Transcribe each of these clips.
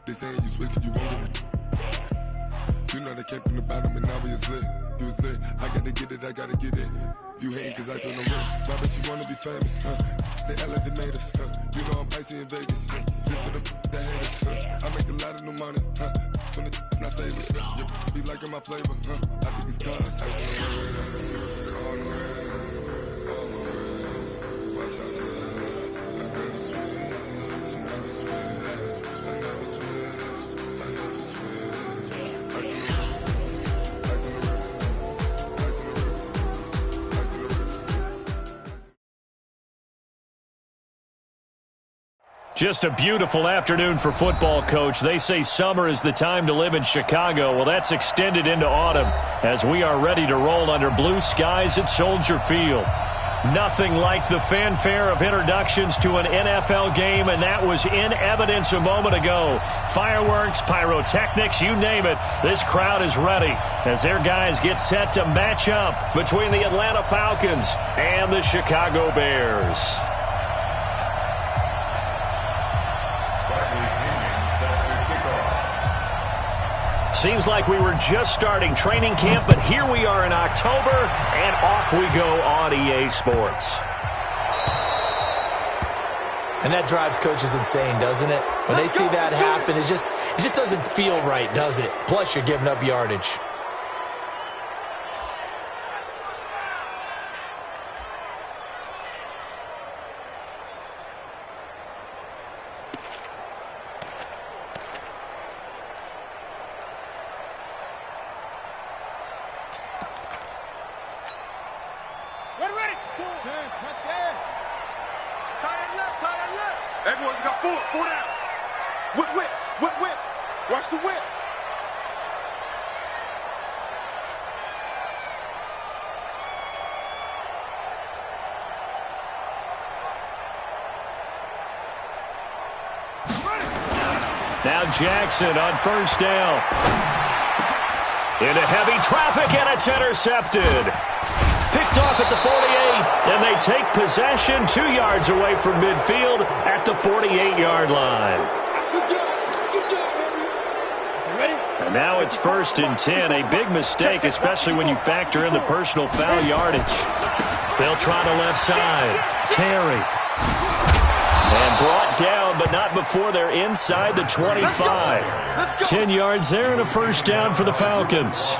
They saying you switch 'cause you won't get it. You know they came from the bottom and now we is lit. You was lit. I gotta get it, I gotta get it. You hating 'cause I on the wrist. Why bet you wanna be famous, huh? They act like they made us, huh? You know I'm icy in Vegas. This for the that hate us, huh? I make a lot of new money, huh? When the not save us, you be liking my flavor, huh? I think it's cause ice on the wrist. All the wrist. All the wrist. Watch out for this. I never switch. I never switch. I never switch. I never switch. Ice on the wrist. Ice on the wrist. Ice on the wrist. Ice on the wrist. Just a beautiful afternoon for football, Coach. They say summer is the time to live in Chicago. Well, that's extended into autumn as we are ready to roll under blue skies at Soldier Field. Nothing like the fanfare of introductions to an NFL game, and that was in evidence a moment ago. Fireworks, pyrotechnics, you name it. This crowd is ready as their guys get set to match up between the Atlanta Falcons and the Chicago Bears. Seems like we were just starting training camp, but here we are in October, and off we go on EA Sports. And that drives coaches insane, doesn't it? When they see that happen, it just doesn't feel right, does it? Plus, you're giving up yardage. Now Jackson on first down. Into heavy traffic, and it's intercepted. Picked off at the 48, and they take possession 2 yards away from midfield at the 48-yard line. And now it's 1st and 10, a big mistake, especially when you factor in the personal foul yardage. They'll try the left side. Terry. And brought down, but not before they're inside the 25. 10 yards there and a first down for the Falcons.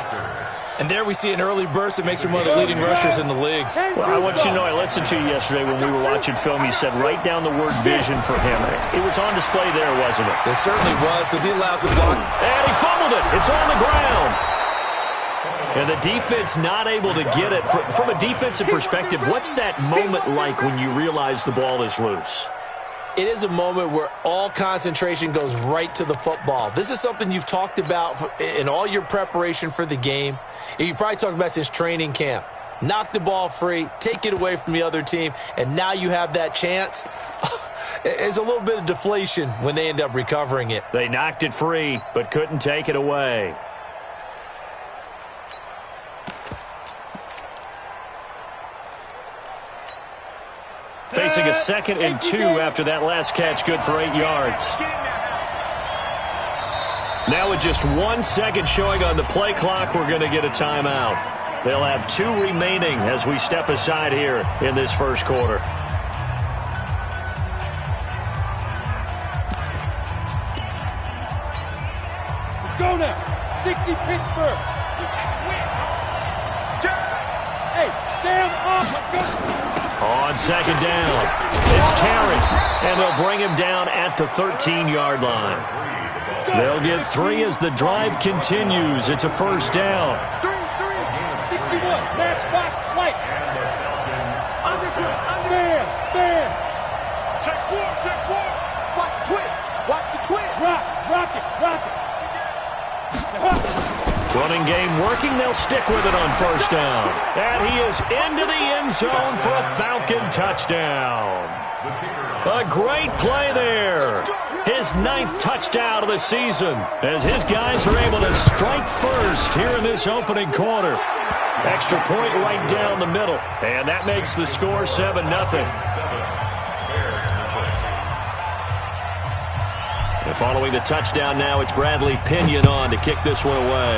And there we see an early burst that makes him one of the leading rushers in the league. Well, I want you to know, I listened to you yesterday when we were watching film. You said write down the word vision for him. It was on display there, wasn't it? It certainly was, because he allows the blocks. And he fumbled it. It's on the ground. And the defense not able to get it. From a defensive perspective, what's that moment like when you realize the ball is loose? It is a moment where all concentration goes right to the football. This is something you've talked about in all your preparation for the game. And you probably talked about since training camp. Knock the ball free, take it away from the other team, and now you have that chance. There's a little bit of deflation when they end up recovering it. They knocked it free, but couldn't take it away. Facing a 2nd and 2 after that last catch, good for 8 yards. Now with just 1 second showing on the play clock, we're going to get a timeout. They'll have 2 remaining as we step aside here in this first quarter. Let's go now. 60 Pittsburgh. Hey, Sam off. On 2nd down, it's Terry, and they'll bring him down at the 13-yard line. They'll get 3 as the drive continues. It's a first down. 61, matchbox, white. Man. Check 4. Watch the twist. Rock it. Running game working. They'll stick with it on first down. And he is into the end zone for a Falcon touchdown. A great play there. His 9th touchdown of the season as his guys are able to strike first here in this opening quarter. Extra point right down the middle. And that makes the score 7-0. And following the touchdown now, it's Bradley Pinion on to kick this one away.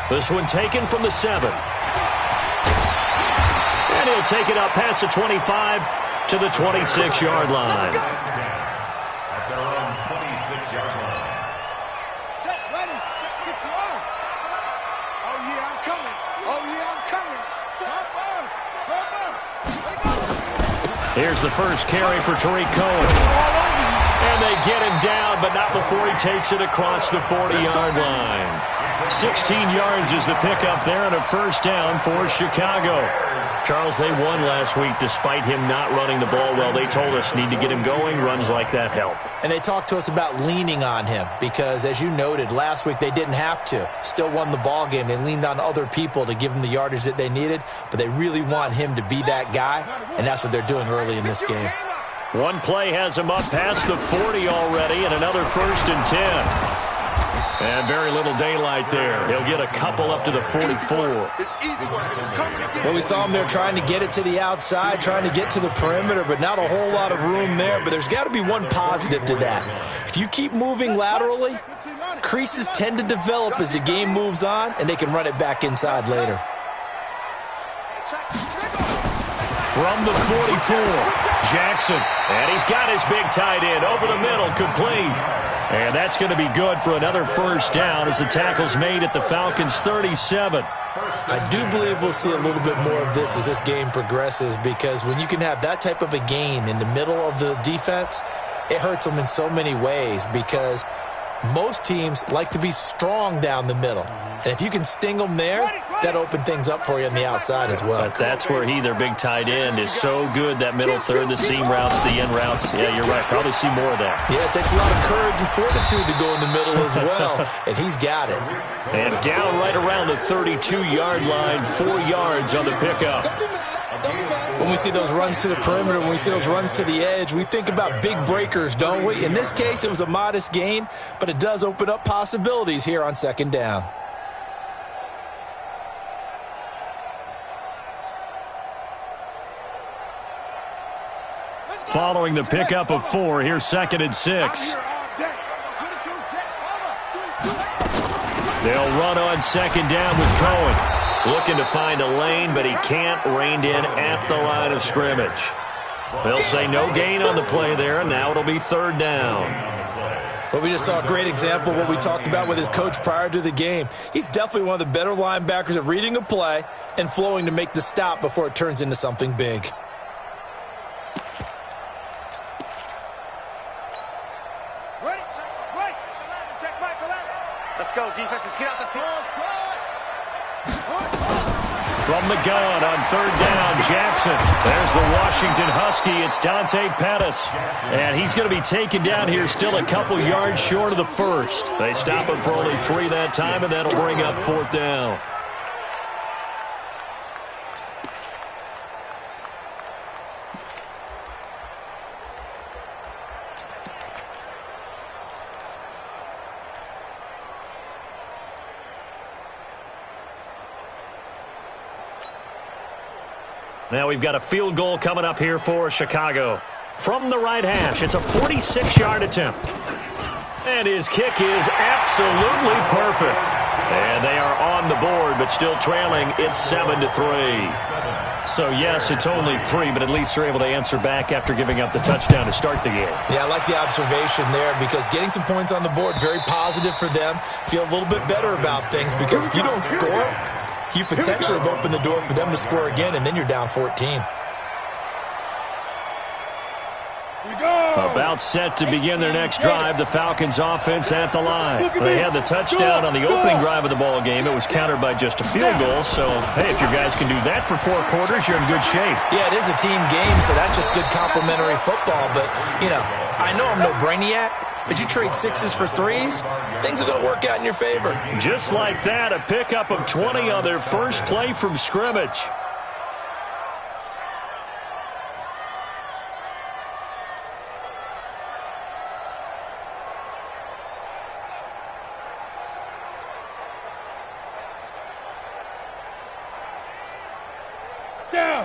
This one taken from the 7. And he'll take it up past the 25 to the 26-yard line. At their own 26-yard line. Set, ready, check, kick you off. Oh, yeah, I'm coming. Oh, yeah, I'm coming. Here's the first carry for Tariq Cohen. And they get him down, but not before he takes it across the 40-yard line. 16 yards is the pickup there and a first down for Chicago. Charles, they won last week despite him not running the ball well. They told us need to get him going. Runs like that help. And they talked to us about leaning on him because, as you noted, last week they didn't have to. Still won the ball game. They leaned on other people to give them the yardage that they needed, but they really want him to be that guy, and that's what they're doing early in this game. One play has him up past the 40 already, and another 1st and 10. And very little daylight there. He'll get a couple up to the 44. Well, we saw him there trying to get it to the outside, trying to get to the perimeter, but not a whole lot of room there. But there's got to be one positive to that. If you keep moving laterally, creases tend to develop as the game moves on, and they can run it back inside later. From the 44, Jackson. And he's got his big tight end over the middle, complete. And that's going to be good for another first down as the tackle's made at the Falcons' 37. I do believe we'll see a little bit more of this as this game progresses, because when you can have that type of a gain in the middle of the defense, it hurts them in so many ways, because most teams like to be strong down the middle. And if you can sting them there, that opens things up for you on the outside as well. But that's where their big tight end, is so good, that middle third, the seam routes, the end routes. Yeah, you're right. Probably see more of that. Yeah, it takes a lot of courage and fortitude to go in the middle as well, and he's got it. And down right around the 32-yard line, 4 yards on the pickup. When we see those runs to the perimeter, when we see those runs to the edge, we think about big breakers, don't we? In this case, it was a modest gain, but it does open up possibilities here on 2nd down. Following the pickup of 4, here's 2nd and 6. They'll run on 2nd down with Cohen. Looking to find a lane, but he can't. Reined in at the line of scrimmage. They'll say no gain on the play there, and now it'll be 3rd down. Well, we just saw a great example of what we talked about with his coach prior to the game. He's definitely one of the better linebackers at reading a play and flowing to make the stop before it turns into something big. Let's go, defenses. Get out the field. From the gun on 3rd down, Jackson. There's the Washington Husky. It's Dante Pettis. And he's going to be taken down here, still a couple yards short of the 1st. They stop him for only 3 that time, and that'll bring up 4th down. Now we've got a field goal coming up here for Chicago. From the right hash, it's a 46-yard attempt. And his kick is absolutely perfect. And they are on the board, but still trailing. It's 7-3. So, yes, it's only 3, but at least they're able to answer back after giving up the touchdown to start the game. Yeah, I like the observation there, because getting some points on the board, very positive for them. Feel a little bit better about things, because if you don't score, you potentially have opened the door for them to score again, and then you're down 14. About set to begin their next drive, the Falcons offense at the line. They had the touchdown on the opening drive of the ball game. It was countered by just a field goal. So, hey, if your guys can do that for 4 quarters, you're in good shape. Yeah, it is a team game, so that's just good complimentary football. But, I know I'm no brainiac, but you trade 6s for 3s, things are going to work out in your favor. Just like that, a pickup of 20 on their first play from scrimmage.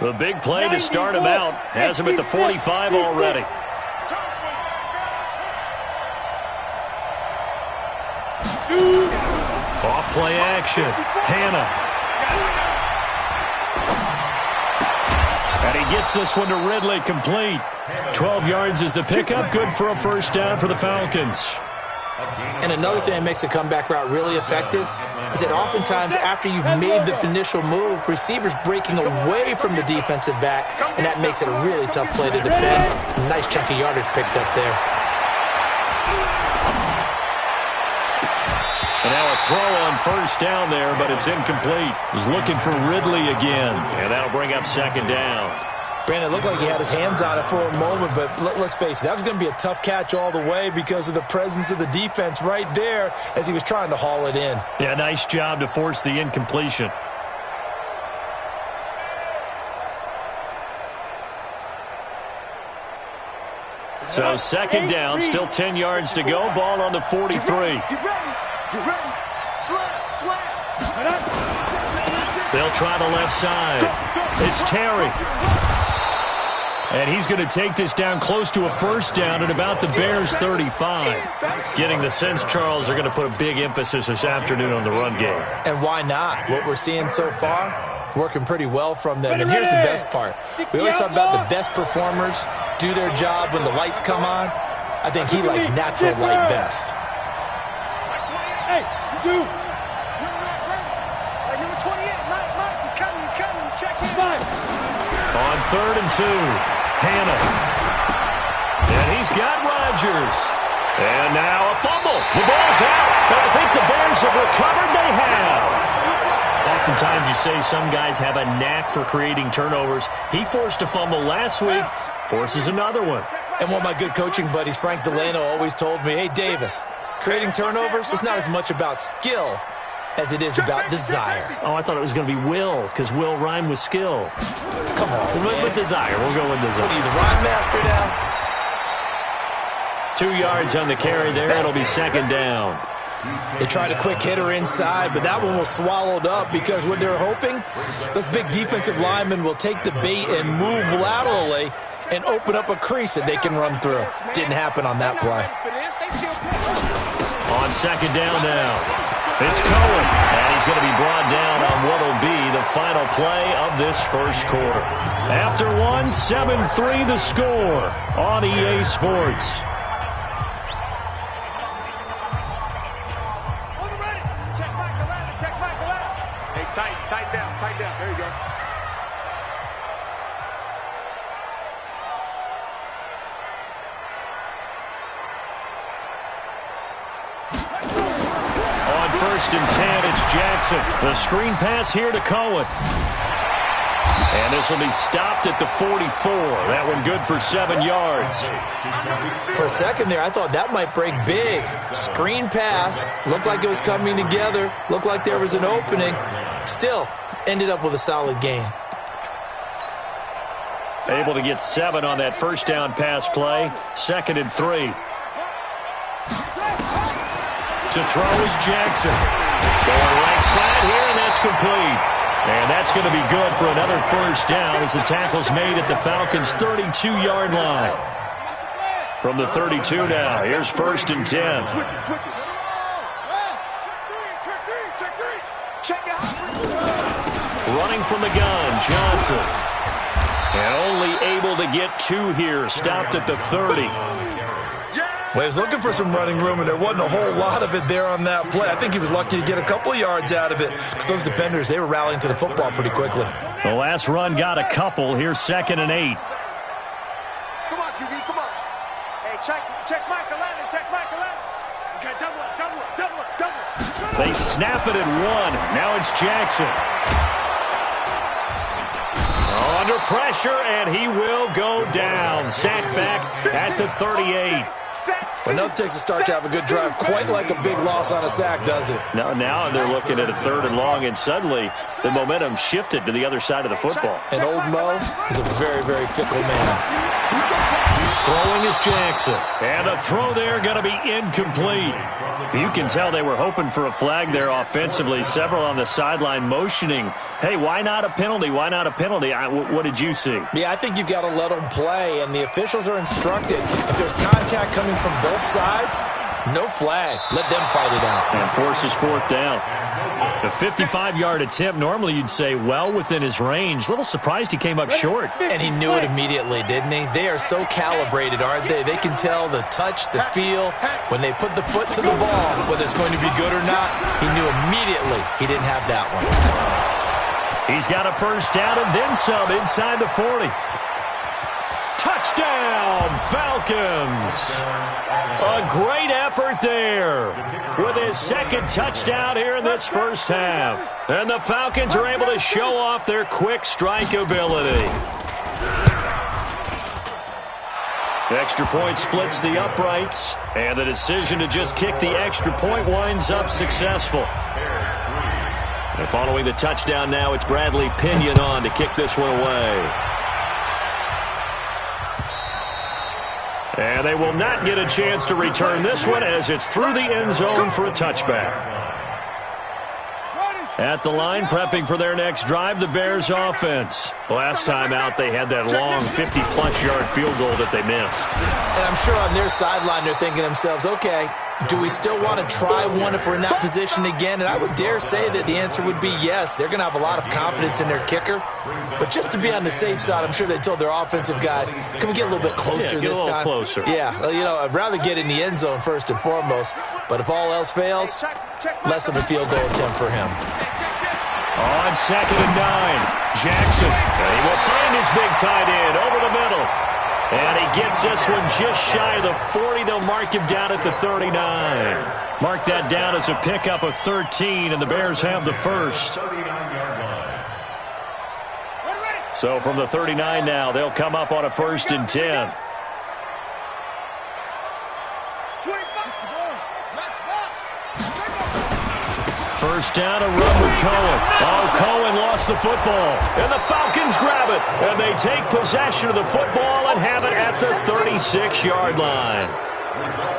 The big play to start him out has him at the 45 already. Off play action. Hannah. And he gets this one to Ridley, complete. 12 yards is the pickup. Good for a first down for the Falcons. And another thing that makes the comeback route really effective is that oftentimes after you've made the initial move, receivers breaking away from the defensive back, and that makes it a really tough play to defend. Nice chunky yardage picked up there. And now a throw on first down there, but it's incomplete. He's looking for Ridley again, and that'll bring up second down. Brandon, it looked like he had his hands on it for a moment, but let's face it, that was going to be a tough catch all the way because of the presence of the defense right there as he was trying to haul it in. Yeah, nice job to force the incompletion. So second down, still 10 yards to go. Ball on the 43. Get ready. Slam. They'll try the left side. It's Terry. And he's going to take this down close to a first down at about the Bears' 35. Getting the sense, Charles, they're going to put a big emphasis this afternoon on the run game. And why not? What we're seeing so far, it's working pretty well from them. And here's the best part. We always talk about the best performers do their job when the lights come on. I think he likes natural light best. Hey, you. Number 28, Mike, he's coming. Check him. On 3rd and 2, Hannah. And he's got Rodgers. And now a fumble. The ball's out. And I think the Bears have recovered. They have. Oftentimes you say some guys have a knack for creating turnovers. He forced a fumble last week, forces another one. And one of my good coaching buddies, Frank Delano, always told me, hey, Davis, creating turnovers, it's not as much about skill as it is about desire. Oh, I thought it was going to be will, because will rhyme with skill. Come on, man. With desire. We'll go with desire. What are you, the rhyme master now? 2 yards on the carry there. It'll be second down. They tried a quick hitter inside, but that one was swallowed up because what they're hoping, those big defensive linemen will take the bait and move laterally and open up a crease that they can run through. Didn't happen on that play. On second down now, it's Cohen, and he's going to be brought down on what will be the final play of this first quarter. After one, 7-3 the score on EA Sports. Tight down. There you go. On 1st and 10, it's Jackson. The screen pass here to Cohen. And this will be stopped at the 44. That one good for 7 yards. For a second there, I thought that might break big. Screen pass. Looked like it was coming together. Looked like there was an opening. Still, ended up with a solid gain. Able to get 7 on that first down pass play. 2nd and 3. To throw is Jackson. Going right side here, and that's complete. And that's going to be good for another first down as the tackle's made at the Falcons' 32-yard line. From the 32 now, here's 1st and 10. Running from the gun, Johnson. And only able to get 2 here, stopped at the 30. Well, he was looking for some running room, and there wasn't a whole lot of it there on that play. I think he was lucky to get a couple of yards out of it because those defenders, they were rallying to the football pretty quickly. The last run got a couple. Here's 2nd and 8. Come on, QB, come on. Hey, check Michael Allen, Okay, double up. They snap it at 1. Now it's Jackson. Under pressure, and he will go down. Sacked back at the 38. Well, nothing takes a start to have a good drive quite like a big loss on a sack, does it? Now they're looking at a 3rd and long, and suddenly the momentum shifted to the other side of the football. And old Mo is a very, very fickle man. Throwing is Jackson. And the throw there going to be incomplete. You can tell they were hoping for a flag there offensively. Several on the sideline motioning. Hey, why not a penalty? Why not a penalty? What did you see? Yeah, I think you've got to let them play, and the officials are instructed. If there's contact coming from both sides, No flag. Let them fight it out. And forces fourth down. The 55-yard attempt, normally you'd say well within his range. A little surprised he came up short. And he knew it immediately, didn't he? They are so calibrated, aren't they? They can tell the touch, the feel. When they put the foot to the ball, whether it's going to be good or not, he knew immediately he didn't have that one. He's got a first down and then some inside the 40. Touchdown, Falcons. A great effort there with his second touchdown here in this first half. And the Falcons are able to show off their quick strike ability. The extra point splits the uprights, and the decision to just kick the extra point winds up successful. And following the touchdown now, it's Bradley Pinion on to kick this one away. And they will not get a chance to return this one as it's through the end zone for a touchback. At the line, prepping for their next drive, the Bears offense. Last time out, they had that long 50-plus yard field goal that they missed. And I'm sure on their sideline, they're thinking to themselves, okay, do we still want to try one if we're in that position again? And I would dare say that the answer would be yes. They're going to have a lot of confidence in their kicker. But just to be on the safe side, I'm sure they told their offensive guys, can we get a little bit closer this time? Closer. Yeah, well, I'd rather get in the end zone first and foremost. But if all else fails, less of a field goal attempt for him. On 2nd and 9, Jackson. And he will find his big tight end over the middle. And he gets this one just shy of the 40. They'll mark him down at the 39. Mark that down as a pickup of 13, and the Bears have the first. So from the 39 now, they'll come up on a 1st and 10. First down, a run with Cohen. Oh, Cohen lost the football. And the Falcons grab it. And they take possession of the football and have it at the 36-yard line.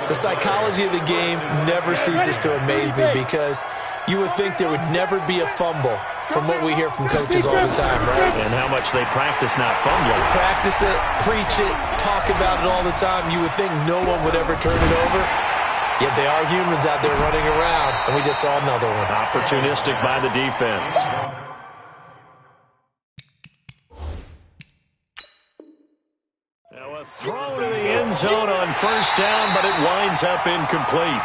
The psychology of the game never ceases to amaze me because you would think there would never be a fumble from what we hear from coaches all the time, right? And how much they practice not fumbling. Practice it, preach it, talk about it all the time. You would think no one would ever turn it over. Yet they are humans out there running around, and we just saw another one. Opportunistic by the defense. Now a throw to the end zone on first down, but it winds up incomplete.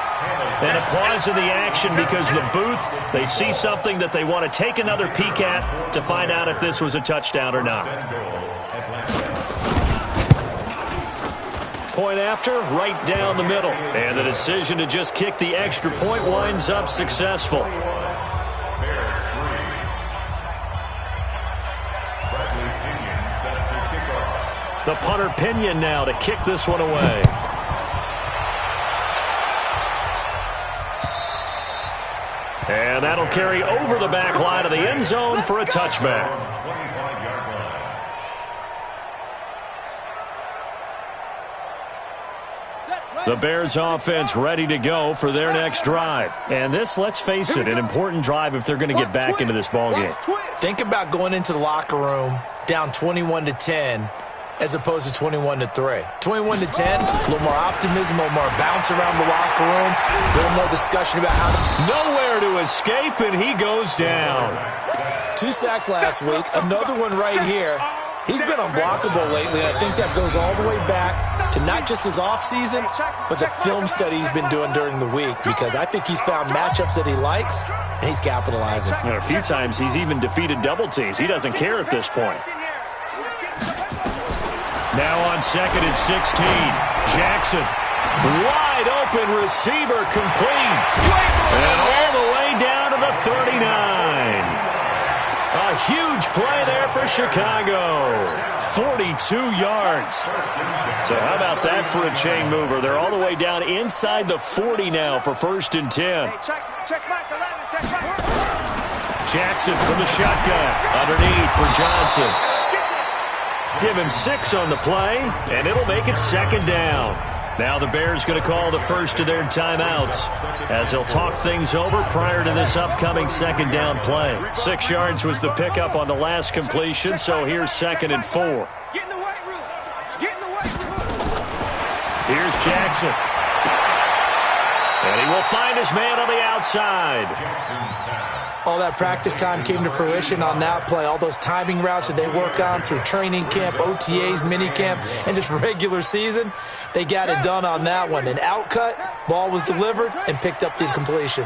And applause in the action because the booth, they see something that they want to take another peek at to find out if this was a touchdown or not. Point after, right down the middle. And the decision to just kick the extra point winds up successful. The punter Pinion now to kick this one away. And that'll carry over the back line of the end zone for a touchback. The Bears offense ready to go for their next drive. And this, let's face it, an important drive if they're going to get back into this ballgame. Think about going into the locker room down 21-10 as opposed to 21-3. 21-10, a little more optimism, a little more bounce around the locker room, a little more discussion about how to... Nowhere to escape, and he goes down. 2 sacks last week, another one right here. He's been unblockable lately, and I think that goes all the way back to not just his offseason, but the film study he's been doing during the week, because I think he's found matchups that he likes, and he's capitalizing. And a few times he's even defeated double teams. He doesn't care at this point. Now on 2nd and 16, Jackson. Wide open receiver complete. And all the way down to the 39. A huge play there for Chicago. 42 yards. So how about that for a chain mover? They're all the way down inside the 40 now for 1st and 10. Jackson from the shotgun. Underneath for Johnson. Give him 6 on the play, and it'll make it 2nd down. Now the Bears going to call the first of their timeouts as they'll talk things over prior to this upcoming 2nd down play. 6 yards was the pickup on the last completion, so here's 2nd and 4. Get in the weight room. Get in the weight room. Here's Jackson. And he will find his man on the outside. All that practice time came to fruition on that play. All those timing routes that they work on through training camp, OTAs, minicamp, and just regular season, they got it done on that one. An outcut, ball was delivered, and picked up the completion.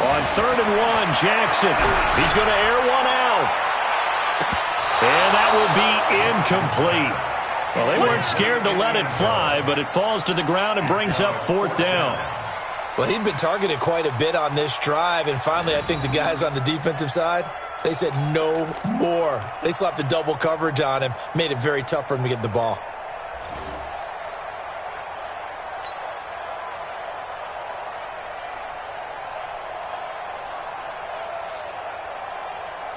On 3rd and 1, Jackson. He's going to air one out. And that will be incomplete. Well, they weren't scared to let it fly, but it falls to the ground and brings up 4th down. Well, he'd been targeted quite a bit on this drive, and finally I think the guys on the defensive side, they said no more. They slapped the double coverage on him, made it very tough for him to get the ball.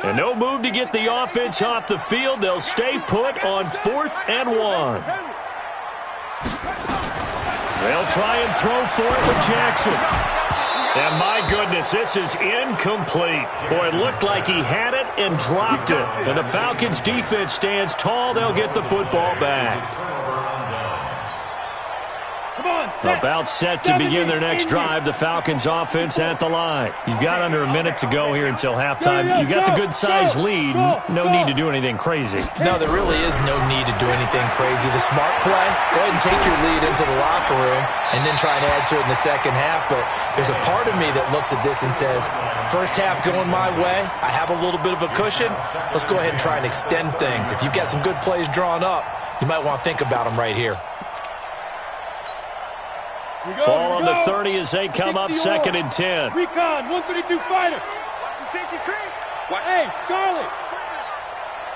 And no move to get the offense off the field. They'll stay put on 4th and 1. They'll try and throw for it with Jackson. And my goodness, this is incomplete. Boy, it looked like he had it and dropped it. And the Falcons defense stands tall. They'll get the football back. About set to begin their next drive. The Falcons offense at the line. You've got under a minute to go here until halftime. You got the good-sized lead. No need to do anything crazy. No, there really is no need to do anything crazy. The smart play, go ahead and take your lead into the locker room and then try and add to it in the second half. But there's a part of me that looks at this and says, first half going my way, I have a little bit of a cushion. Let's go ahead and try and extend things. If you've got some good plays drawn up, you might want to think about them right here. Ball on the 30 as they come up 2nd and 10. Recon, 132 fighter. Watch the safety screen. Hey, Charlie.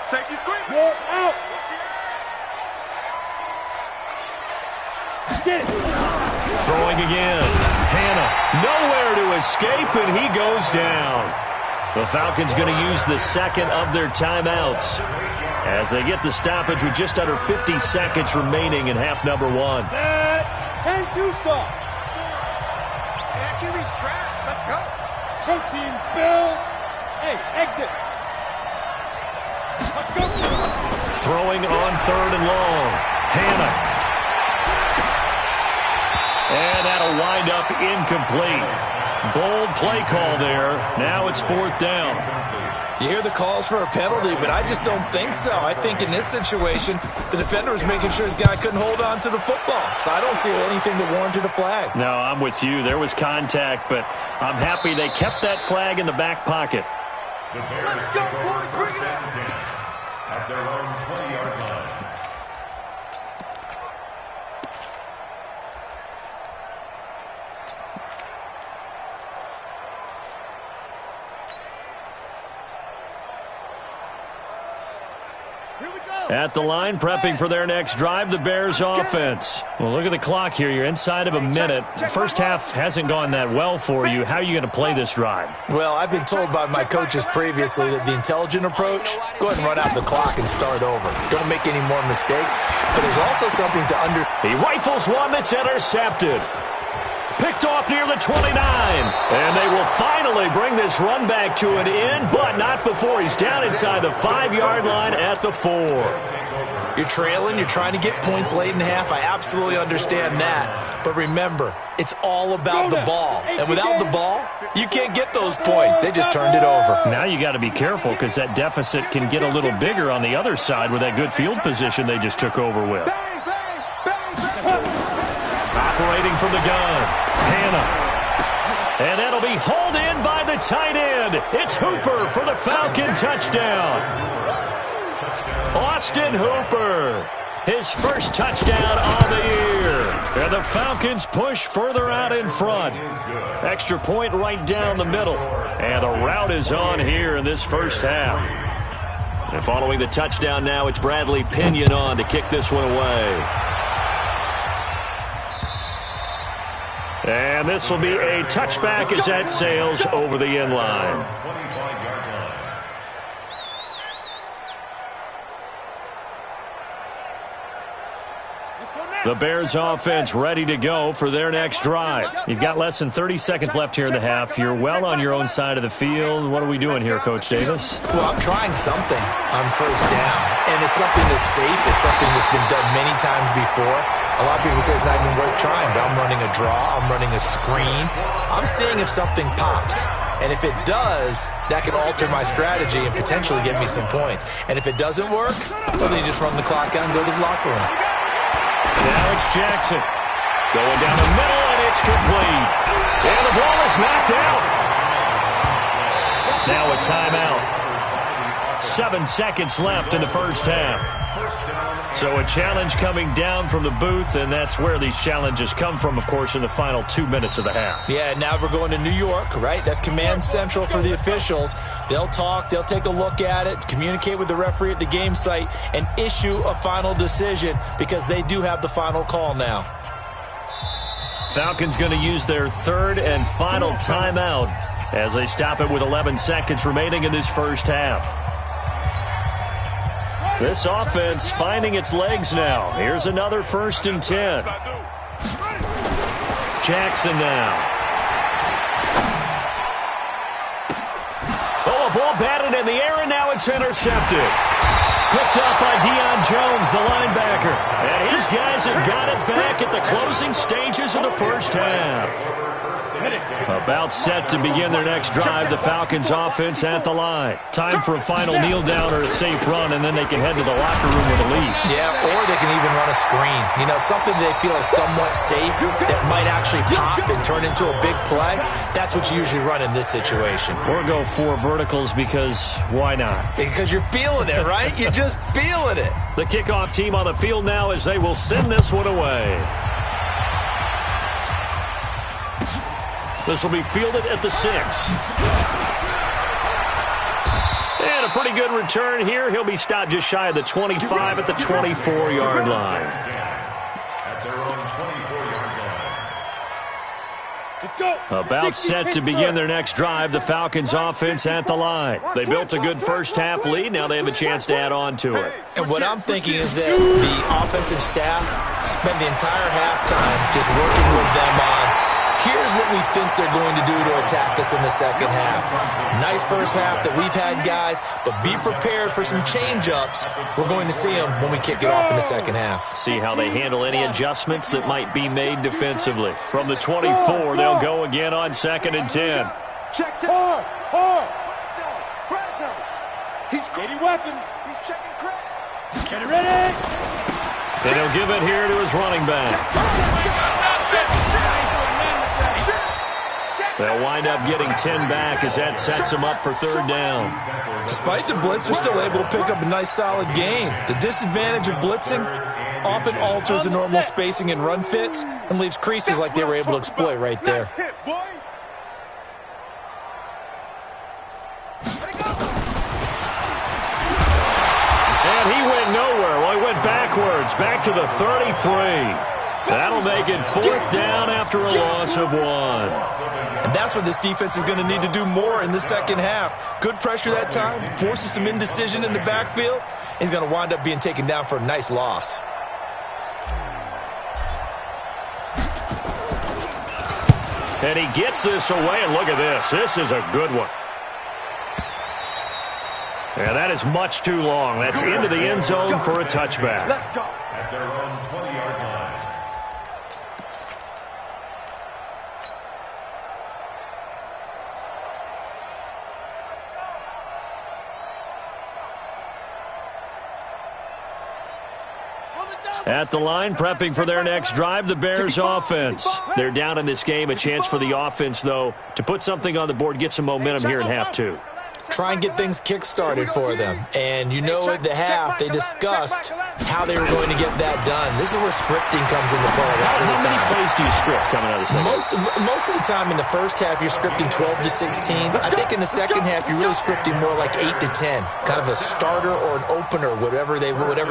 Safety screen. You're out. Get it. Throwing again. Hannah nowhere to escape, and he goes down. The Falcons going to use the second of their timeouts as they get the stoppage with just under 50 seconds remaining in half number 1. 10-2 stop. Hey, QB's traps. Let's go. Protein spill. Hey, exit. Let's go. Throwing on 3rd and long. Hannah. And that'll wind up incomplete. Bold play call there. Now it's 4th down. You hear the calls for a penalty, but I just don't think so. I think in this situation, the defender was making sure his guy couldn't hold on to the football. So I don't see anything that warranted a flag. No, I'm with you. There was contact, but I'm happy they kept that flag in the back pocket. The Bears go for 1st and 10 at their own 20-yard line. At the line, prepping for their next drive, the Bears offense. Well, look at the clock here. You're inside of a minute. The first half hasn't gone that well for you. How are you going to play this drive? Well, I've been told by my coaches previously that the intelligent approach, go ahead and run out the clock and start over. Don't make any more mistakes. But there's also something to He rifles one that's intercepted. Picked off near the 29. And they will finally bring this run back to an end, but not before he's down inside the 5-yard line at the 4. You're trailing. You're trying to get points late in half. I absolutely understand that. But remember, it's all about the ball. And without the ball, you can't get those points. They just turned it over. Now you got to be careful because that deficit can get a little bigger on the other side with that good field position they just took over with. Operating from the gun. Hannah. And that'll be hauled in by the tight end. It's Hooper for the Falcon touchdown. Austin Hooper, his first touchdown on the year. And the Falcons push further out in front. Extra point right down the middle. And the route is on here in this first half. And following the touchdown now, it's Bradley Pinion on to kick this one away. And this will be a touchback as that sails over the end line. The Bears offense ready to go for their next drive. You've got less than 30 seconds left here in the half. You're well on your own side of the field. What are we doing here, Coach Davis? Well, I'm trying something on first down. And it's something that's safe. It's something that's been done many times before. A lot of people say it's not even worth trying, but I'm running a draw. I'm running a screen. I'm seeing if something pops. And if it does, that can alter my strategy and potentially get me some points. And if it doesn't work, well, then you just run the clock out and go to the locker room. Now it's Jackson. Going down the middle, and it's complete. And the ball is knocked out. Now a timeout. 7 seconds left in the first half. So a challenge coming down from the booth, and that's where these challenges come from, of course, in the final 2 minutes of the half. Yeah, now we're going to New York, right? That's command central for the officials. They'll talk, they'll take a look at it, communicate with the referee at the game site, and issue a final decision because they do have the final call now. Falcons going to use their third and final timeout as they stop it with 11 seconds remaining in this first half. This offense finding its legs now. Here's another 1st and 10. Jackson now. Oh, a ball batted in the air, and now it's intercepted. Picked up by Deion Jones, the linebacker. And his guys have got it back at the closing stages of the first half. About set to begin their next drive, the Falcons offense at the line. Time for a final kneel down or a safe run, and then they can head to the locker room with a lead. Yeah, or they can even run a screen. You know, something they feel is somewhat safe that might actually pop and turn into a big play. That's what you usually run in this situation. Or go 4 verticals because why not? Because you're feeling it, right? You're just feeling it. The kickoff team on the field now as they will send this one away. This will be fielded at the 6. And a pretty good return here. He'll be stopped just shy of the 25 at the 24-yard line. At their own 24-yard line. Let's go. About set to begin their next drive, the Falcons offense at the line. They built a good first half lead. Now they have a chance to add on to it. And what I'm thinking is that the offensive staff spent the entire halftime just working with them on here's what we think they're going to do to attack us in the second half. Nice first half that we've had, guys, but be prepared for some change-ups. We're going to see them when we kick it off in the second half. See how they handle any adjustments that might be made defensively. From the 24, they'll go again on 2nd and 10. Check to He's getting weapon. He's checking Craig. Get it ready. And he'll give it here to his running back. They'll wind up getting 10 back as that sets them up for 3rd down. Despite the blitz, they're still able to pick up a nice, solid gain. The disadvantage of blitzing often alters the normal spacing and run fits and leaves creases like they were able to exploit right there. And he went nowhere. Well, he went backwards, back to the 33. That'll make it 4th down after a loss of 1. And that's what this defense is going to need to do more in the second half. Good pressure that time, forces some indecision in the backfield. He's going to wind up being taken down for a nice loss. And he gets this away, and look at this. This is a good one. Yeah, that is much too long. That's into the end zone for a touchback. Let's go. At their own 20-yard line. At the line, prepping for their next drive, the Bears offense. They're down in this game. A chance for the offense, though, to put something on the board, get some momentum here in half 2. Try and get things kick-started for them. And you know at the half, they discussed how they were going to get that done. This is where scripting comes into play a lot of the time. How many plays do you script coming out of the second? Most of the time in the first half, you're scripting 12 to 16. I think in the second half, you're really scripting more like 8 to 10. Kind of a starter or an opener, whatever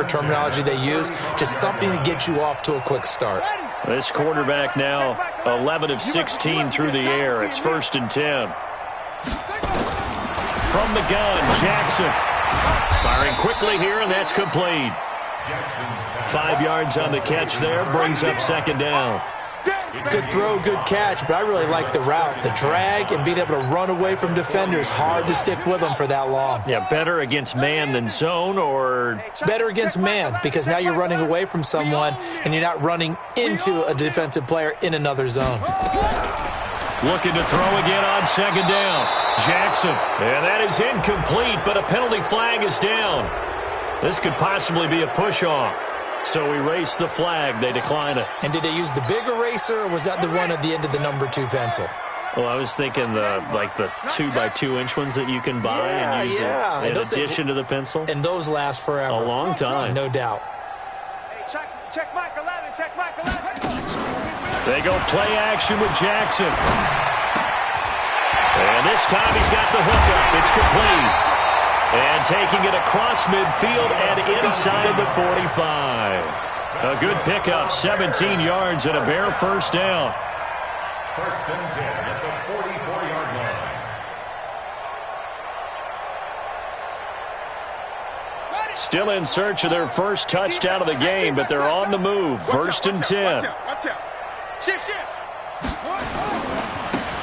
terminology they use. Just something to get you off to a quick start. This quarterback now 11 of 16 through the air. It's 1st and 10. From the gun, Jackson. Firing quickly here, and that's complete. 5 yards on the catch there, brings up 2nd down. Good throw, good catch, but I really like the route. The drag and being able to run away from defenders, hard to stick with them for that long. Yeah, better against man than zone, or better against man, because now you're running away from someone and you're not running into a defensive player in another zone. Looking to throw again on second down. Jackson. And that is incomplete, but a penalty flag is down. This could possibly be a push-off. So erase the flag. They decline it. And did they use the big eraser, or was that the one at the end of the number 2 pencil? Well, I was thinking the 2x2-inch ones that you can buy and use in addition to the pencil. And those last forever. A long time. No doubt. Hey, check Michael Allen, check Michael Allen. They go play action with Jackson. And this time he's got the hookup. It's complete. And taking it across midfield and inside the 45. A good pickup, 17 yards and a bare first down. First and 10 at the 44-yard line. Still in search of their first touchdown of the game, but they're on the move. First and 10. Watch out. Shift.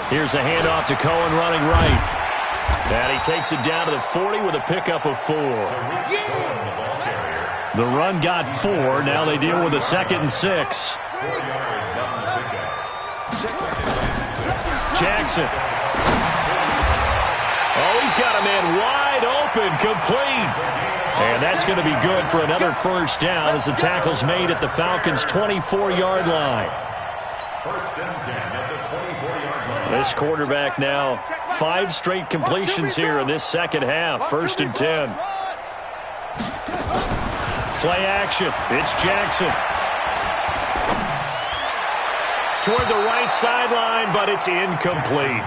Here's a handoff to Cohen running right. And he takes it down to the 40 with a pickup of 4. The run got 4. Now they deal with a 2nd and 6. 4 yards on the pickup. Jackson. Oh, he's got a man wide open, complete. And that's going to be good for another first down as the tackle's made at the Falcons' 24-yard line. First and 10 at the 24-yard line. This quarterback now 5 straight completions here in this second half. First and 10. Play action. It's Jackson. Toward the right sideline, but it's incomplete.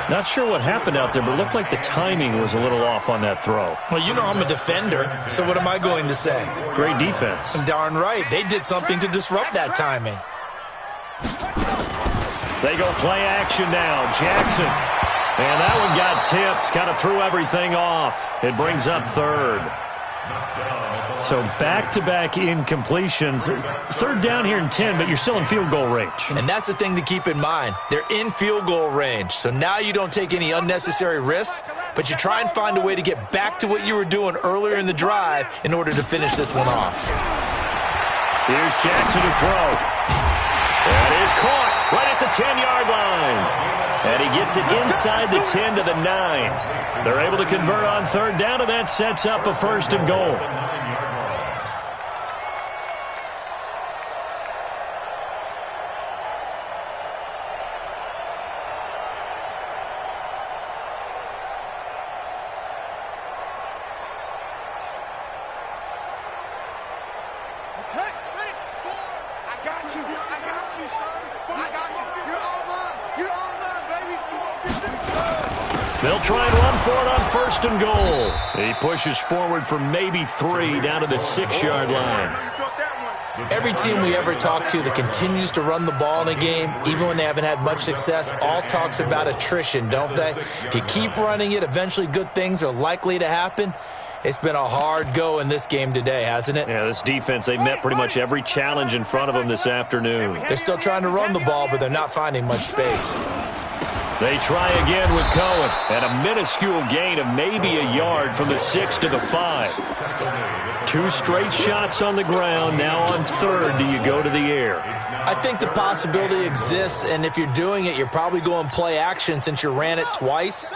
Not sure what happened out there, but it looked like the timing was a little off on that throw. Well, you know I'm a defender, so what am I going to say? Great defense. Darn right. They did something to disrupt that timing. They go play action now. Jackson. And that one got tipped. Kind of threw everything off. It brings up 3rd. So back-to-back incompletions. 3rd down here in 10, but you're still in field goal range. And that's the thing to keep in mind. They're in field goal range. So now you don't take any unnecessary risks, but you try and find a way to get back to what you were doing earlier in the drive in order to finish this one off. Here's Jackson to throw. That is caught right at the 10-yard line. And he gets it inside the 10 to the 9. They're able to convert on 3rd down, and that sets up a 1st and goal. They'll try and run for it on 1st and goal. He pushes forward for maybe 3 down to the 6-yard line. Every team we ever talk to that continues to run the ball in a game, even when they haven't had much success, all talks about attrition, don't they? If you keep running it, eventually good things are likely to happen. It's been a hard go in this game today, hasn't it? Yeah, this defense, they met pretty much every challenge in front of them this afternoon. They're still trying to run the ball, but they're not finding much space. They try again with Cohen, and a minuscule gain of maybe a yard from the 6 to the 5. 2 straight shots on the ground. Now on 3rd, do you go to the air? I think the possibility exists, and if you're doing it, you're probably going play action since you ran it twice.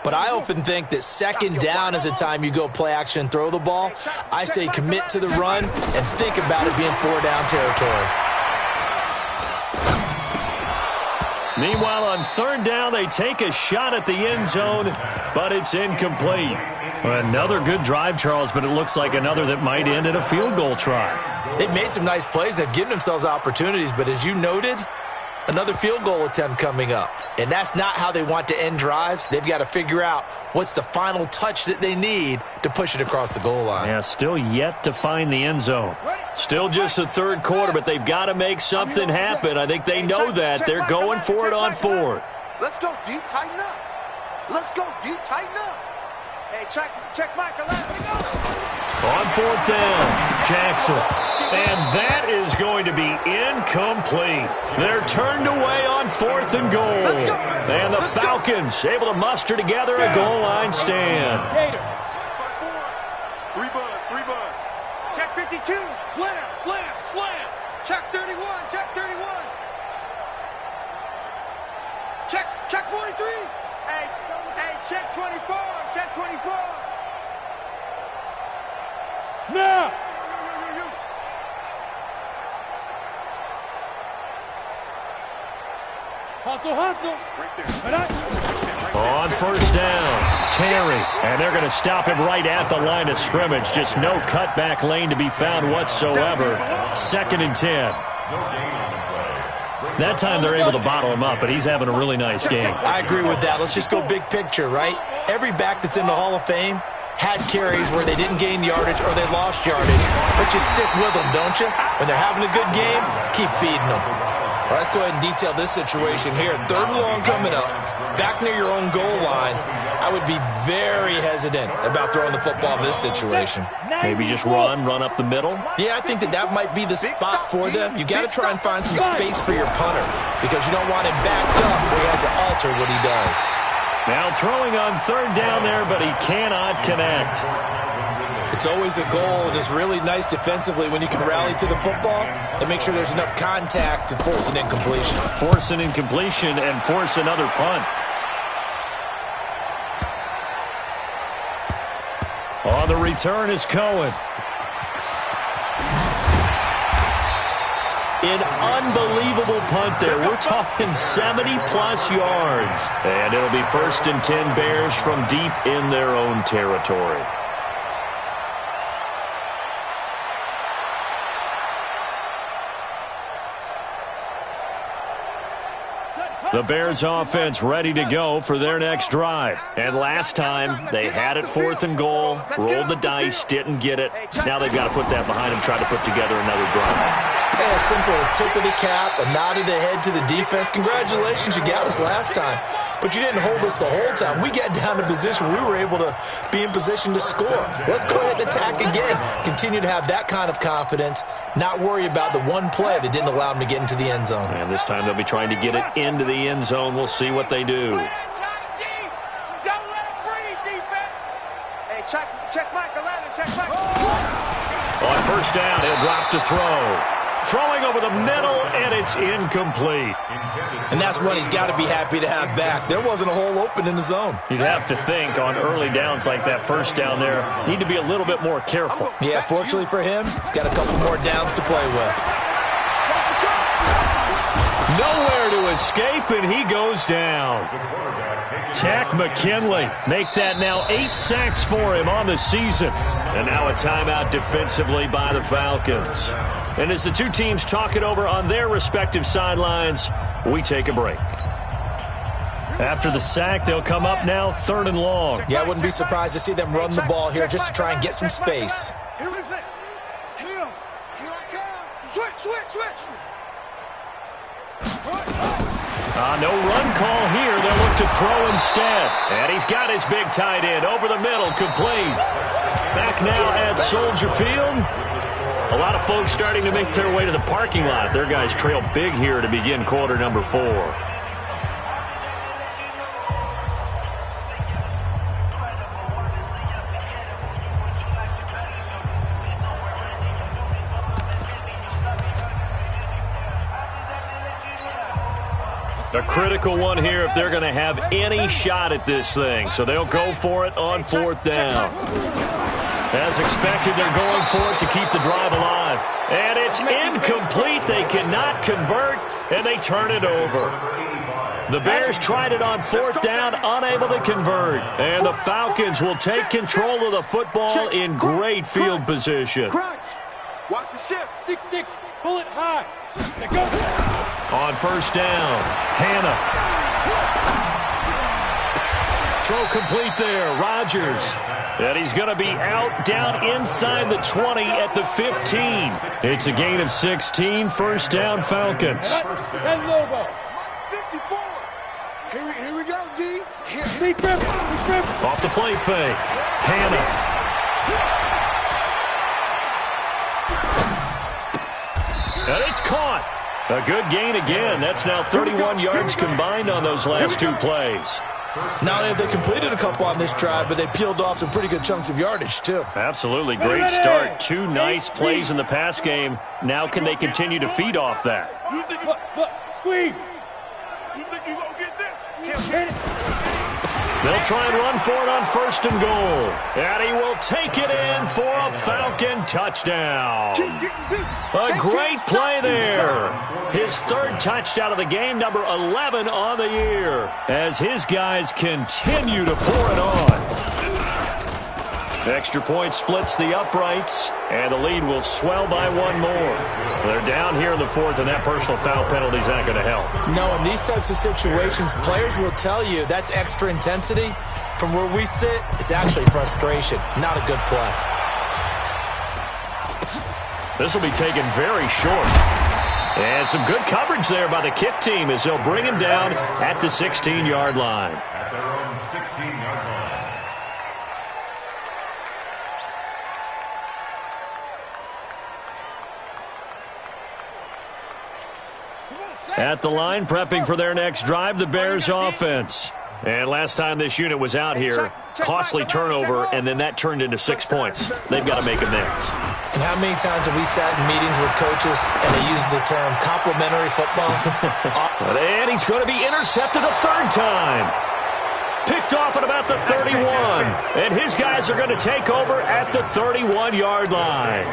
But I often think that 2nd down is the time you go play action and throw the ball. I say commit to the run and think about it being 4-down territory. Meanwhile, on 3rd down, they take a shot at the end zone, but it's incomplete. Another good drive, Charles, but it looks like another that might end in a field goal try. They've made some nice plays. They've given themselves opportunities, but as you noted, another field goal attempt coming up. And that's not how they want to end drives. They've got to figure out what's the final touch that they need to push it across the goal line. Yeah, still yet to find the end zone. Still just the 3rd quarter, but they've got to make something happen. I think they know that. They're going for it on 4th. Let's go deep, tighten up. Let's go deep, tighten up. Hey, check Michael Allen. On 4th down, Jackson. And that is going to be incomplete. They're turned away on 4th and goal. And the Falcons able to muster together a goal line stand. Three bud. Check 52. Slam. Check 31. Check 43. Hey, check 24. Now. Hustle. On 1st down, Terry. And they're going to stop him right at the line of scrimmage. Just no cutback lane to be found whatsoever. 2nd and 10. That time they're able to bottle him up, but he's having a really nice game. I agree with that. Let's just go big picture, right? Every back that's in the Hall of Fame had carries where they didn't gain yardage or they lost yardage. But you stick with them, don't you? When they're having a good game, keep feeding them. All right, let's go ahead and detail this situation here. 3rd and long coming up. Back near your own goal line. I would be very hesitant about throwing the football in this situation. Maybe just run up the middle? Yeah, I think that might be the spot for them. You got to try and find some space for your punter because you don't want him backed up where he has to alter what he does. Now throwing on 3rd down there, but he cannot connect. It's always a goal, and it's really nice defensively when you can rally to the football and make sure there's enough contact to force an incompletion. Force an incompletion and force another punt. On the return is Cohen. An unbelievable punt there. We're talking 70-plus yards. And it'll be 1st and 10 Bears from deep in their own territory. The Bears offense ready to go for their next drive. And last time, they had it 4th and goal, rolled the dice, didn't get it. Now they've got to put that behind them, try to put together another drive. Hey, a simple tip of the cap, a nod of the head to the defense. Congratulations, you got us last time. But you didn't hold us the whole time. We got down to position. We were able to be in position to score. Let's go ahead and attack again. Continue to have that kind of confidence, not worry about the one play that didn't allow them to get into the end zone. And this time they'll be trying to get it into the end zone. We'll see what they do. Don't let him breathe, defense. Hey, check Michael Allen. On 1st down, he'll drop to throw. Throwing over the middle, and it's incomplete. And that's one he's got to be happy to have back. There wasn't a hole open in the zone. You'd have to think on early downs like that 1st down there, need to be a little bit more careful. Yeah, fortunately for him, got a couple more downs to play with. Nowhere to escape, and he goes down. Takk McKinley make that now 8 sacks for him on the season. And now a timeout defensively by the Falcons. And as the two teams talk it over on their respective sidelines, we take a break. After the sack, they'll come up now 3rd and long. Yeah, I wouldn't be surprised to see them run the ball here just to try and get some space. Here I come. Switch. No run call here. They'll look to throw instead. And he's got his big tight end over the middle, complete. Back now at Soldier Field. A lot of folks starting to make their way to the parking lot. Their guys trail big here to begin quarter number 4. A critical one here if they're going to have any shot at this thing. So they'll go for it on 4th down. As expected, they're going for it to keep the drive alive. And it's incomplete. They cannot convert, and they turn it over. The Bears tried it on 4th down, unable to convert. And the Falcons will take control of the football in great field position. Watch the shift. 6-6. Pull it high. On 1st down, Hannah. Throw complete there, Rodgers. And he's going to be out down inside the 20 at the 15. It's a gain of 16, 1st down Falcons. 10 Lobo. 54. Here we go, D. Be Griffin. Off the play fake. Hannah. And it's caught. A good gain again. That's now 31 yards combined on those last two plays. Not only have they completed a couple on this drive, but they peeled off some pretty good chunks of yardage, too. Absolutely. Great start. Two nice plays in the pass game. Now can they continue to feed off that? Look, squeeze. You think you're going to get this? Get it. They'll try and run for it on 1st and goal. And he will take it in for a Falcon touchdown. A great play there. His 3rd touchdown of the game, number 11 on the year, as his guys continue to pour it on. Extra point splits the uprights, and the lead will swell by one more. They're down here in the 4th, and that personal foul penalty is not going to help. No, in these types of situations, players will tell you that's extra intensity. From where we sit, it's actually frustration, not a good play. This will be taken very short. And some good coverage there by the kick team as they'll bring him down at the 16-yard line. At their own 16-yard line. At the line, prepping for their next drive, the Bears offense. And last time this unit was out here, costly turnover, and then that turned into 6 points. They've got to make amends. And how many times have we sat in meetings with coaches and they use the term complimentary football? And he's going to be intercepted a 3rd time. Picked off at about the 31. And his guys are going to take over at the 31-yard line.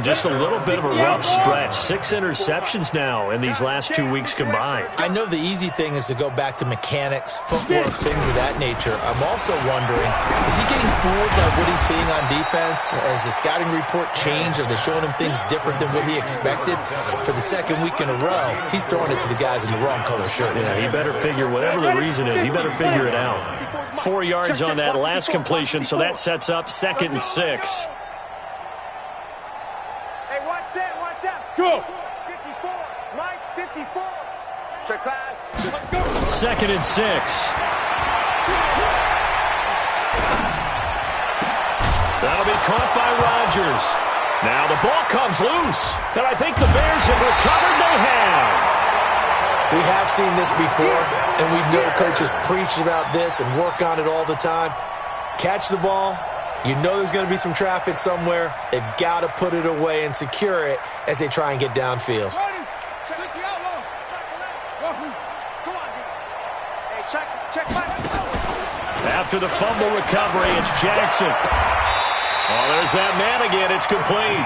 Just a little bit of a rough stretch. 6 interceptions now in these last 2 weeks combined. I know the easy thing is to go back to mechanics, footwork, things of that nature. I'm also wondering, is he getting fooled by what he's seeing on defense? Has the scouting report changed? Are they showing him things different than what he expected? For the 2nd week in a row, he's throwing it to the guys in the wrong color shirts. Yeah, he better figure, whatever the reason is, he better figure it out. 4 yards on that last completion, so that sets up 2nd and 6. Go. 54. Mike, 54. Check pass. Let's go. 2nd and 6. That'll be caught by Rodgers. Now the ball comes loose. And I think the Bears have recovered. They have. We have seen this before, and we know coaches preach about this and work on it all the time. Catch the ball. You know there's going to be some traffic somewhere. They've got to put it away and secure it as they try and get downfield. After the fumble recovery, it's Jackson. Oh, there's that man again. It's complete.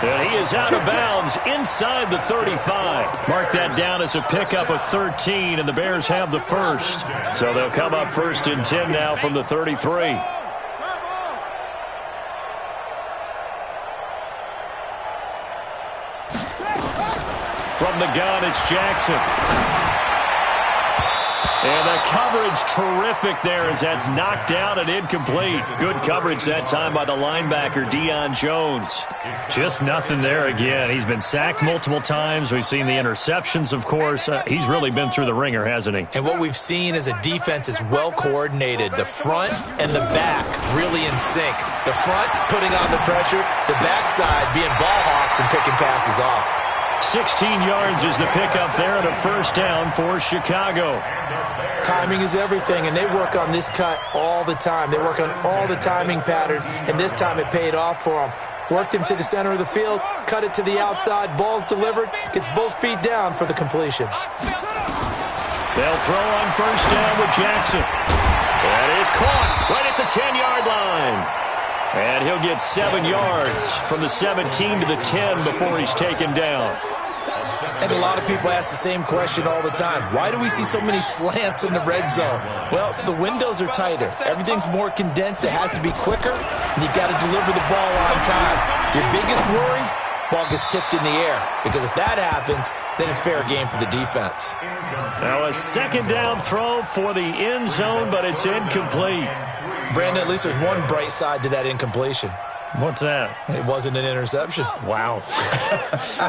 And he is out of bounds inside the 35. Mark that down as a pickup of 13, and the Bears have the 1st. So they'll come up 1st and 10 now from the 33. From the gun, it's Jackson. And the coverage terrific there as that's knocked down and incomplete. Good coverage that time by the linebacker, Deion Jones. Just nothing there again. He's been sacked multiple times. We've seen the interceptions, of course. He's really been through the ringer, hasn't he? And what we've seen is a defense is well coordinated. The front and the back really in sync. The front putting on the pressure, the backside being ball hawks and picking passes off. 16 yards is the pickup there and a 1st down for Chicago. Timing is everything, and they work on this cut all the time. They work on all the timing patterns, and this time it paid off for them. Worked him to the center of the field, cut it to the outside, ball's delivered, gets both feet down for the completion. They'll throw on 1st down with Jackson. That is caught right at the 10-yard line. And he'll get 7 yards from the 17 to the 10 before he's taken down. And a lot of people ask the same question all the time. Why do we see so many slants in the red zone? Well, the windows are tighter. Everything's more condensed. It has to be quicker, and you've got to deliver the ball on time. Your biggest worry, ball gets tipped in the air. Because if that happens, then it's fair game for the defense. Now a 2nd down throw for the end zone, but it's incomplete. Brandon, at least there's one bright side to that incompletion. What's that? It wasn't an interception. Wow.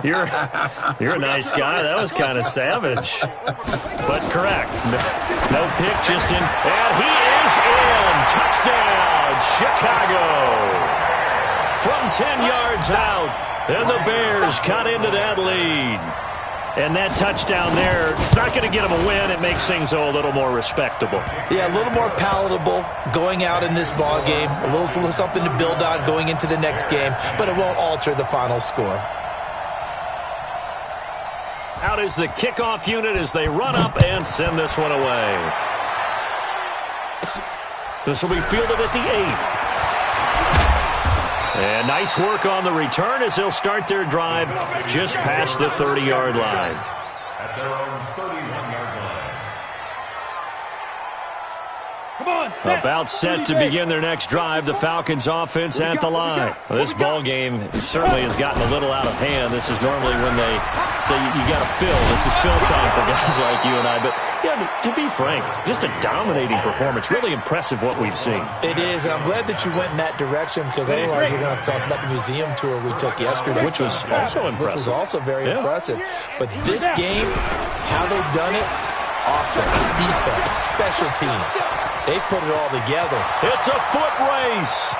You're a nice guy. That was kind of savage. But correct. No pick, just in. And he is in. Touchdown, Chicago. From 10 yards out. And the Bears cut into that lead. And that touchdown there, it's not going to get them a win. It makes things, though, a little more respectable. Yeah, a little more palatable going out in this ball game. A little something to build on going into the next game, but it won't alter the final score. Out is the kickoff unit as they run up and send this one away. This will be fielded at the 8. And nice work on the return as they'll start their drive just past the 30-yard line. At their own 31-yard line. Come on, About set to begin their next drive, the Falcons offense at the line. Well, this ball game certainly has gotten a little out of hand. This is normally when they say you got to fill. This is fill time for guys like you and I. But yeah, to be frank, just a dominating performance. Really impressive what we've seen. It is, and I'm glad that you went in that direction because otherwise we're going to have to talk about the museum tour we took yesterday. Which was also impressive. Which was also very impressive. But this game, how they've done it, offense, defense, special teams, they put it all together. It's a foot race.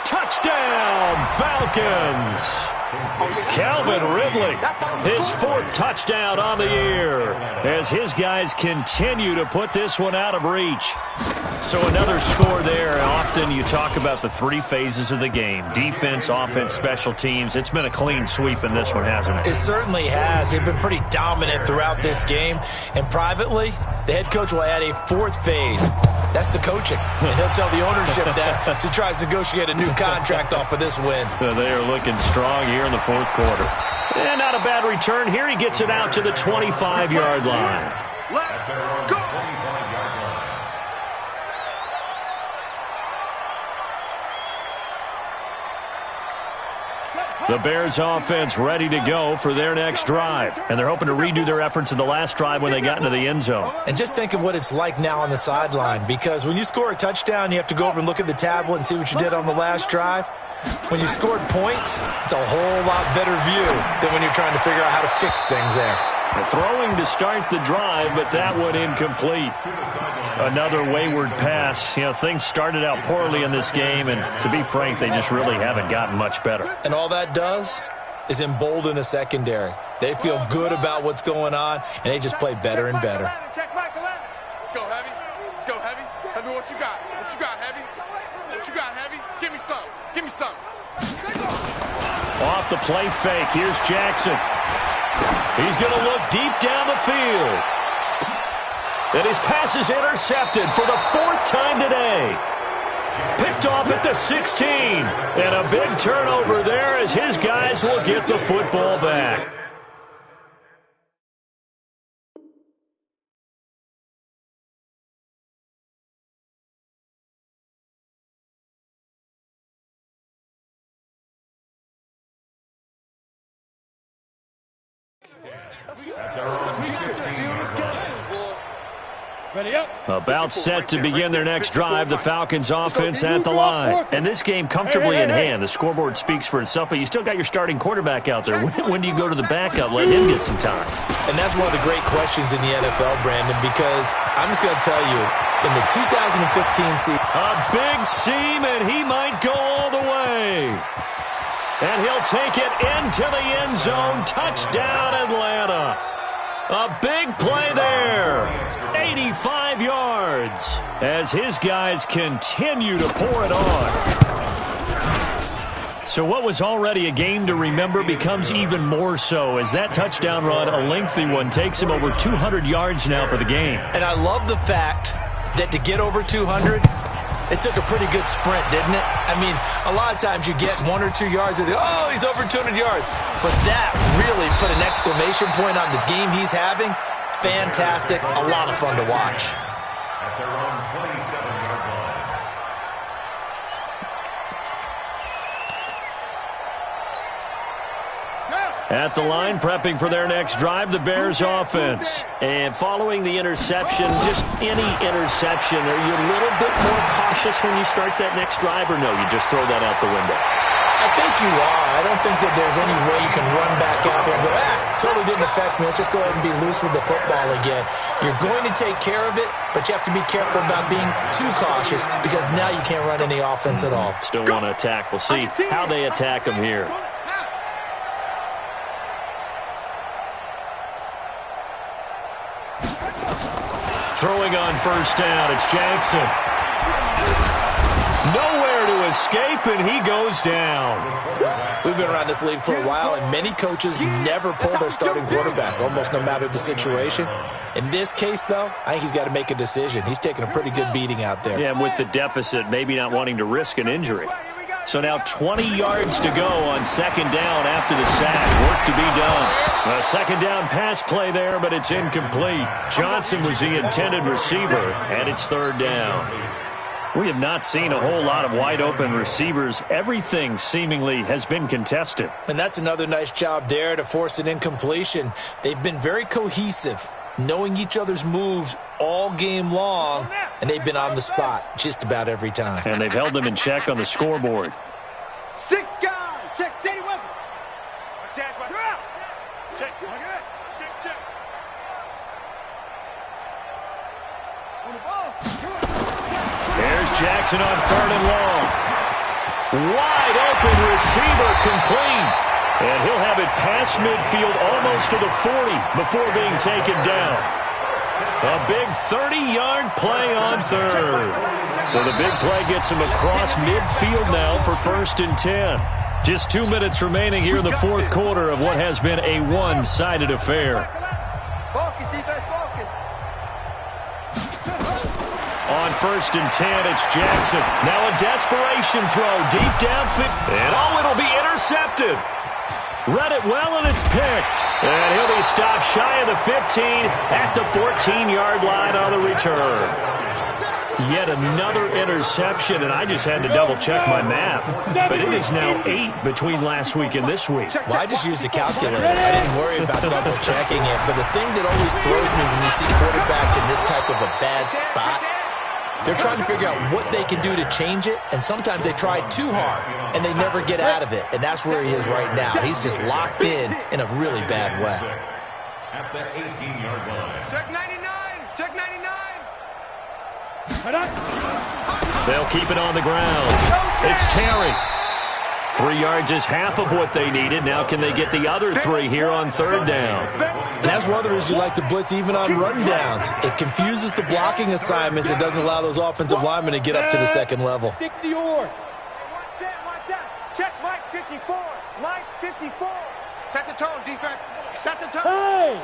Touchdown, Falcons. Calvin Ridley, his 4th touchdown on the year as his guys continue to put this one out of reach. So another score there. Often you talk about the 3 phases of the game: defense, offense, special teams. It's been a clean sweep in this one, hasn't it? It certainly has. They've been pretty dominant throughout this game. And privately, the head coach will add a 4th phase. That's the coaching. And he'll tell the ownership that as he tries to negotiate a new contract off of this win. They are looking strong here in the 4th quarter. And not a bad return here. He gets it out to the 25-yard line. Let's go. The Bears offense ready to go for their next drive. And they're hoping to redo their efforts in the last drive when they got into the end zone. And just think of what it's like now on the sideline, because when you score a touchdown, you have to go over and look at the tablet and see what you did on the last drive. When you scored points, it's a whole lot better view than when you're trying to figure out how to fix things there. Throwing to start the drive, but that one incomplete. Another wayward pass. You know, things started out poorly in this game, and to be frank, they just really haven't gotten much better. And all that does is embolden a secondary. They feel good about what's going on, and they just play better and better. Let's go, Heavy. Let's go, Heavy. Heavy, what you got? What you got, Heavy? What you got, Heavy? Give me some. Give me some. Off the play fake, here's Jackson. He's going to look deep down the field. And his pass is intercepted for the 4th time today. Picked off at the 16. And a big turnover there as his guys will get the football back. About set to begin their next drive, the Falcons offense at the line. And this game comfortably in hand. The scoreboard speaks for itself, but you still got your starting quarterback out there. When do you go to the backup, let him get some time? And that's one of the great questions in the NFL, Brandon, because I'm just going to tell you, in the 2015 season, a big seam, and he might go all the way. And he'll take it into the end zone. Touchdown, Atlanta. A big play there. 85 yards as his guys continue to pour it on. So what was already a game to remember becomes even more so as that touchdown run, a lengthy one, takes him over 200 yards now for the game. And I love the fact that to get over 200, it took a pretty good sprint, didn't it? I mean, a lot of times you get 1 or 2 yards and oh, he's over 200 yards. But that really put an exclamation point on the game he's having. Fantastic. A lot of fun to watch. At their own 27-yard line. At the line, prepping for their next drive, the Bears offense. And following the interception, just any interception, are you a little bit more cautious when you start that next drive, or no, you just throw that out the window? I think you are. I don't think that there's any way you can run back out there and go, totally didn't affect me. Let's just go ahead and be loose with the football again. You're going to take care of it, but you have to be careful about being too cautious because now you can't run any offense at all. Still want to attack. We'll see how they attack them here. Throwing on first down, it's Jackson. Nowhere to escape, and he goes down. We've been around this league for a while, and many coaches never pull their starting quarterback, almost no matter the situation. In this case, though, I think he's got to make a decision. He's taking a pretty good beating out there. Yeah, and with the deficit, maybe not wanting to risk an injury. So now 20 yards to go on second down after the sack. Work to be done. A second down pass play there, but it's incomplete. Johnson was the intended receiver, and it's third down. We have not seen a whole lot of wide-open receivers. Everything seemingly has been contested. And that's another nice job there to force an incompletion. They've been very cohesive, knowing each other's moves all game long, and they've been on the spot just about every time. And they've held them in check on the scoreboard. 6 guys. Check steady weapon. Check. Check. Check. On the ball. There's Jackson on third and long. Wide open receiver complete. And he'll have it past midfield almost to the 40 before being taken down. A big 30-yard play on third. So the big play gets him across midfield now for first and 10. Just 2 minutes remaining here in the fourth quarter of what has been a one-sided affair. Focus, defense, focus. On first and 10, it's Jackson. Now a desperation throw deep downfield. And it'll be intercepted. Read it well, and it's picked. And he'll be stopped shy of the 15 at the 14-yard line on the return. Yet another interception, and I just had to double-check my math. But it is now 8 between last week and this week. Well, I just used a calculator. I didn't worry about double-checking it. But the thing that always throws me when you see quarterbacks in this type of a bad spot, they're trying to figure out what they can do to change it, and sometimes they try too hard, and they never get out of it. And that's where he is right now. He's just locked in a really bad way. At the 18-yard line. Check 99. Check 99. They'll keep it on the ground. It's Terry. 3 yards is half of what they needed. Now can they get the other 3 here on third down? And that's one of the reasons you like to blitz even on rundowns. It confuses the blocking assignments. It doesn't allow those offensive linemen to get up to the second level. 60 or. One set. Check Mike 54. Mike 54. Set the tone, defense. Set the tone. Hey!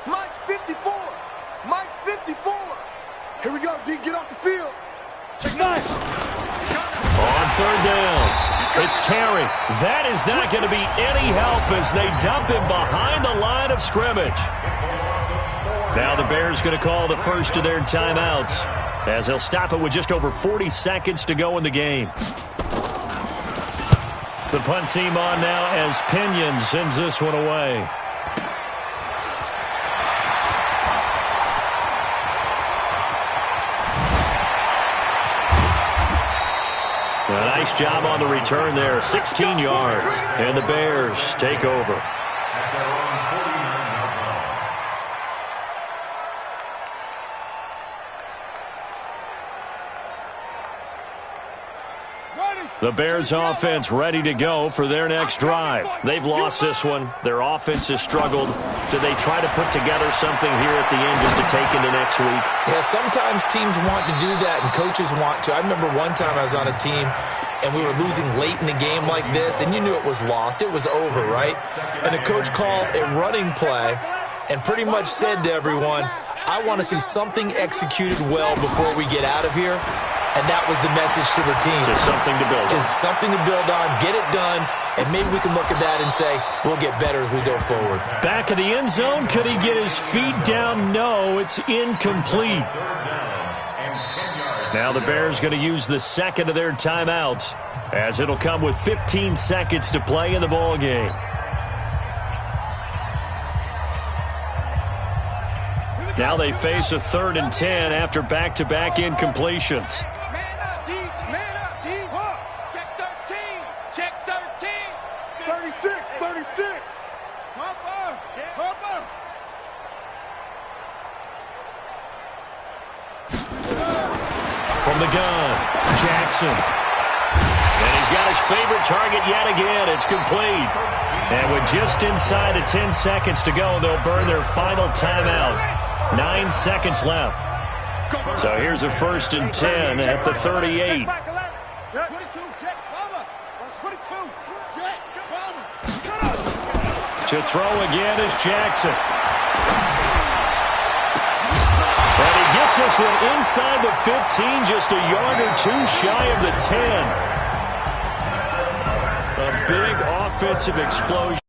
Mike 54. Mike 54. Here we go, D. Get off the field. Check 9. On third down, it's Terry. That is not going to be any help as they dump him behind the line of scrimmage. Now the Bears going to call the first of their timeouts as they'll stop it with just over 40 seconds to go in the game. The punt team on now as Pinion sends this one away. A nice job on the return there, 16 yards, and the Bears take over. At their own 49-yard line. The Bears offense ready to go for their next drive. They've lost this one. Their offense has struggled. Do they try to put together something here at the end just to take into next week? Yeah, sometimes teams want to do that and coaches want to. I remember one time I was on a team and we were losing late in the game like this, and you knew it was lost. It was over, right? And the coach called a running play and pretty much said to everyone, I want to see something executed well before we get out of here. And that was the message to the team. Just something to build on. Just something to build on, get it done, and maybe we can look at that and say, we'll get better as we go forward. Back of the end zone, could he get his feet down? No, it's incomplete. Now the Bears going to use the second of their timeouts as it'll come with 15 seconds to play in the ball game. Now they face a 3rd and 10 after back-to-back incompletions. Man up, D. Man up, D. Check 13. Check 13. 36. 36. Hopper. Hopper. From the gun, Jackson. And he's got his favorite target yet again. It's complete. And with just inside of 10 seconds to go, they'll burn their final timeout. 9 seconds left. So here's a 1st and 10 at the 38. To throw again is Jackson. And he gets this one inside the 15, just a yard or two shy of the 10. A big offensive explosion.